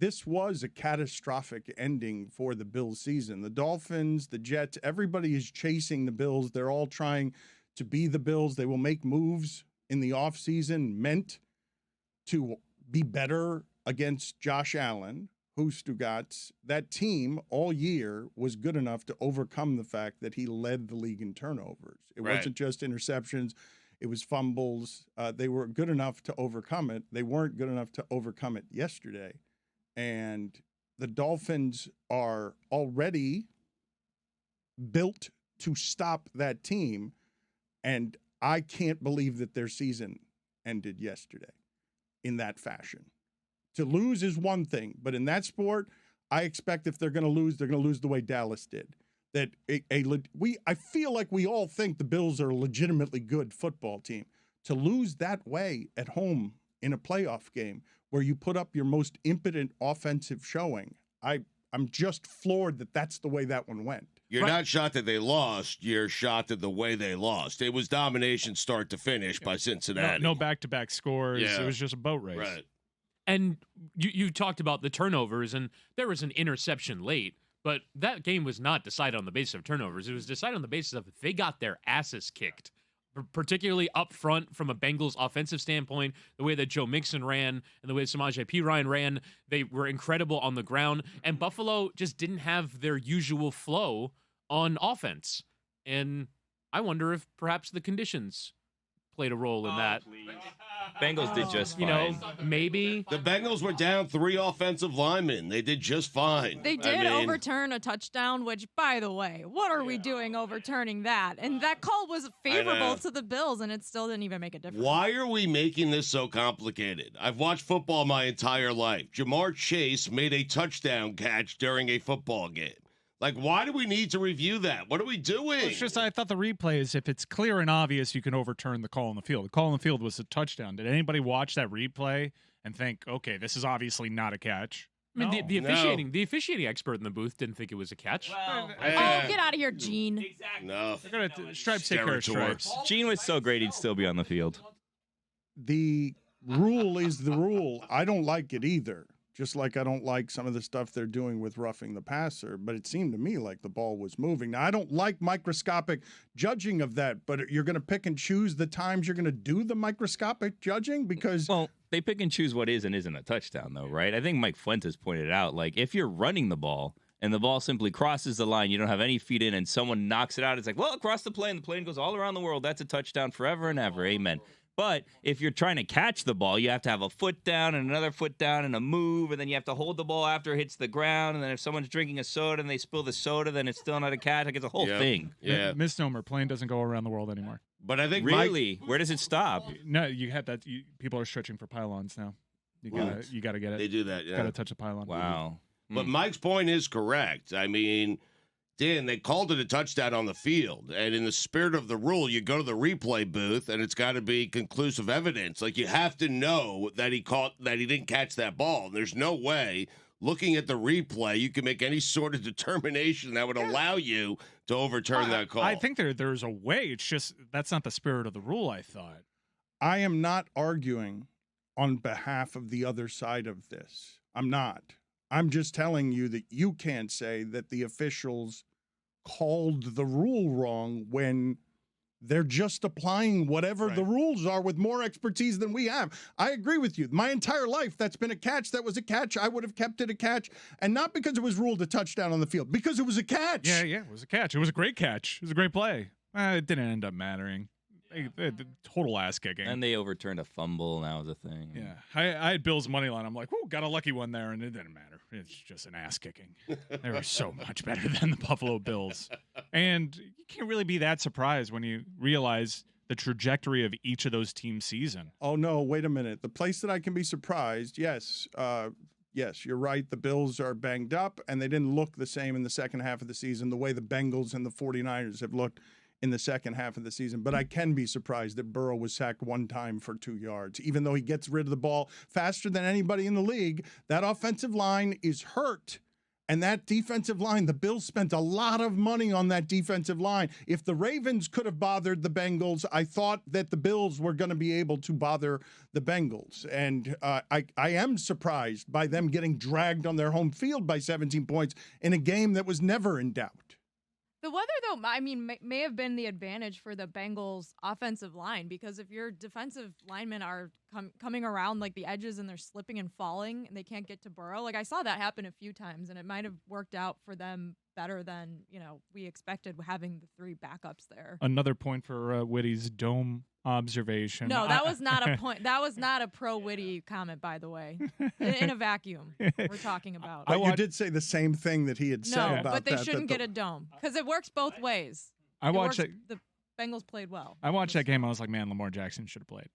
this was a catastrophic ending for the Bills season. The Dolphins, the Jets, everybody is chasing the Bills. They're all trying to be the Bills. They will make moves in the offseason meant to be better against Josh Allen, who Stugotz. That team all year was good enough to overcome the fact that he led the league in turnovers. It wasn't just interceptions. It was fumbles. They were good enough to overcome it. They weren't good enough to overcome it yesterday. And the Dolphins are already built to stop that team. And I can't believe that their season ended yesterday in that fashion. To lose is one thing, but in that sport, I expect if they're going to lose the way Dallas did. That I feel like we all think the Bills are a legitimately good football team. To lose that way at home in a playoff game where you put up your most impotent offensive showing, I'm just floored that that's the way that one went. You're not shocked that they lost. You're shocked at the way they lost. It was domination start to finish by Cincinnati. No back-to-back scores. Yeah. It was just a boat race. Right. And you talked about the turnovers, and there was an interception late, but that game was not decided on the basis of turnovers. It was decided on the basis of they got their asses kicked, particularly up front from a Bengals offensive standpoint. The way that Joe Mixon ran and the way Samaje Perine ran, they were incredible on the ground. And Buffalo just didn't have their usual flow on offense. And I wonder if perhaps the conditions played a role in that. Bengals did just fine. You know, maybe. The Bengals were down 3 offensive linemen. They did just fine. They did overturn a touchdown, which, by the way, what are we doing overturning that? And that call was favorable to the Bills, and it still didn't even make a difference. Why are we making this so complicated? I've watched football my entire life. Jamar Chase made a touchdown catch during a football game. Like, why do we need to review that? What are we doing? Well, it's just I thought the replay is if it's clear and obvious, you can overturn the call on the field. The call on the field was a touchdown. Did anybody watch that replay and think, okay, this is obviously not a catch? I mean, the officiating expert in the booth didn't think it was a catch. Well, get out of here, Gene. Exactly. No. They're going to Stripes take care of Stripes. Gene was so great he'd still be on the field. The rule is the rule. I don't like it either. Just like I don't like some of the stuff they're doing with roughing the passer, but it seemed to me like the ball was moving. Now, I don't like microscopic judging of that, but you're going to pick and choose the times you're going to do the microscopic judging because... Well, they pick and choose what is and isn't a touchdown, though, right? I think Mike Fuentes pointed out, like, if you're running the ball and the ball simply crosses the line, you don't have any feet in, and someone knocks it out, it's like, well, across the plane goes all around the world. That's a touchdown forever and ever. Amen. But if you're trying to catch the ball, you have to have a foot down and another foot down and a move, and then you have to hold the ball after it hits the ground, and then if someone's drinking a soda and they spill the soda, then it's still not a catch. Like, it's a whole thing. Yeah. Misnomer. Plane doesn't go around the world anymore. But I think really, where does it stop? No, you have that. People are stretching for pylons now. You gotta get it. They do that, yeah. Gotta touch a pylon. Wow. But Mike's point is correct. I mean, Dan, they called it a touchdown on the field. And in the spirit of the rule, you go to the replay booth, and it's got to be conclusive evidence. Like, you have to know that he didn't catch that ball. There's no way, looking at the replay, you can make any sort of determination that would allow you to overturn that call. I think there's a way. It's just that's not the spirit of the rule, I thought. I am not arguing on behalf of the other side of this. I'm not. I'm just telling you that you can't say that the officials called the rule wrong when they're just applying whatever the rules are with more expertise than we have. I agree with you. My entire life, that's been a catch. That was a catch. I would have kept it a catch. And not because it was ruled a touchdown on the field, because it was a catch. Yeah, it was a catch. It was a great catch. It was a great play. It didn't end up mattering. Total ass kicking. And they overturned a fumble, and that was a thing. Yeah. I had Bills' money line. I'm like, whoo, got a lucky one there, and it didn't matter. It's just an ass kicking. They were so much better than the Buffalo Bills. And you can't really be that surprised when you realize the trajectory of each of those teams' season. Oh, no, wait a minute. The place that I can be surprised, yes, you're right. The Bills are banged up, and they didn't look the same in the second half of the season the way the Bengals and the 49ers have looked in the second half of the season. But I can be surprised that Burrow was sacked one time for 2 yards. Even though he gets rid of the ball faster than anybody in the league, that offensive line is hurt. And that defensive line, the Bills spent a lot of money on that defensive line. If the Ravens could have bothered the Bengals, I thought that the Bills were going to be able to bother the Bengals. And I am surprised by them getting dragged on their home field by 17 points in a game that was never in doubt. The weather, though, I mean, may have been the advantage for the Bengals' offensive line, because if your defensive linemen are coming around like the edges and they're slipping and falling and they can't get to Burrow, like I saw that happen a few times, and it might have worked out for them better than we expected, having the 3 backups there. Another point for Witty's dome observation. No, that was not a point. That was not a pro Witty comment, by the way. In a vacuum, we're talking about. But you did say the same thing that he had said about that. No, but they shouldn't get a dome because it works both ways. I watched it. The Bengals played well. I watched that game. I was like, man, Lamar Jackson should have played,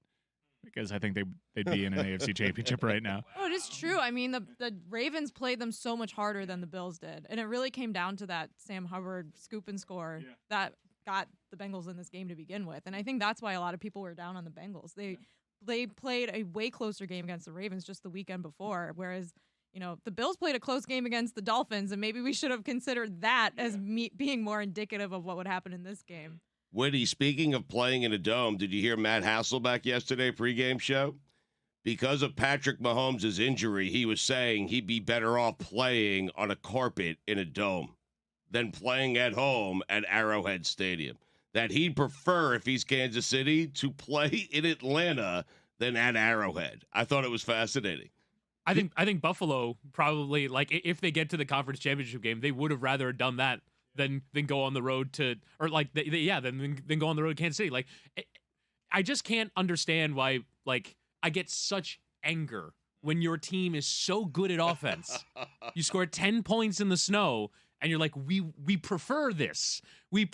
because I think they'd be in an AFC Championship right now. Oh, it is true. I mean, the Ravens played them so much harder than the Bills did, and it really came down to that Sam Hubbard scoop and score that got the Bengals in this game to begin with. And I think that's why a lot of people were down on the Bengals. They played a way closer game against the Ravens just the weekend before, whereas the Bills played a close game against the Dolphins, and maybe we should have considered that as being more indicative of what would happen in this game. Witty, speaking of playing in a dome, did you hear Matt Hasselbeck yesterday pregame show? Because of Patrick Mahomes' injury, he was saying he'd be better off playing on a carpet in a dome than playing at home at Arrowhead Stadium. That he'd prefer, if he's Kansas City, to play in Atlanta than at Arrowhead. I thought it was fascinating. I think Buffalo probably, like, if they get to the conference championship game, they would have rather done that than go on the road to, or like, than go on the road to Kansas City. Like, I just can't understand why, like, I get such anger when your team is so good at offense. You score 10 points in the snow, and you're like, we prefer this. We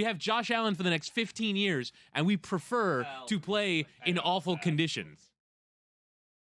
have Josh Allen for the next 15 years, and we prefer to play in awful conditions.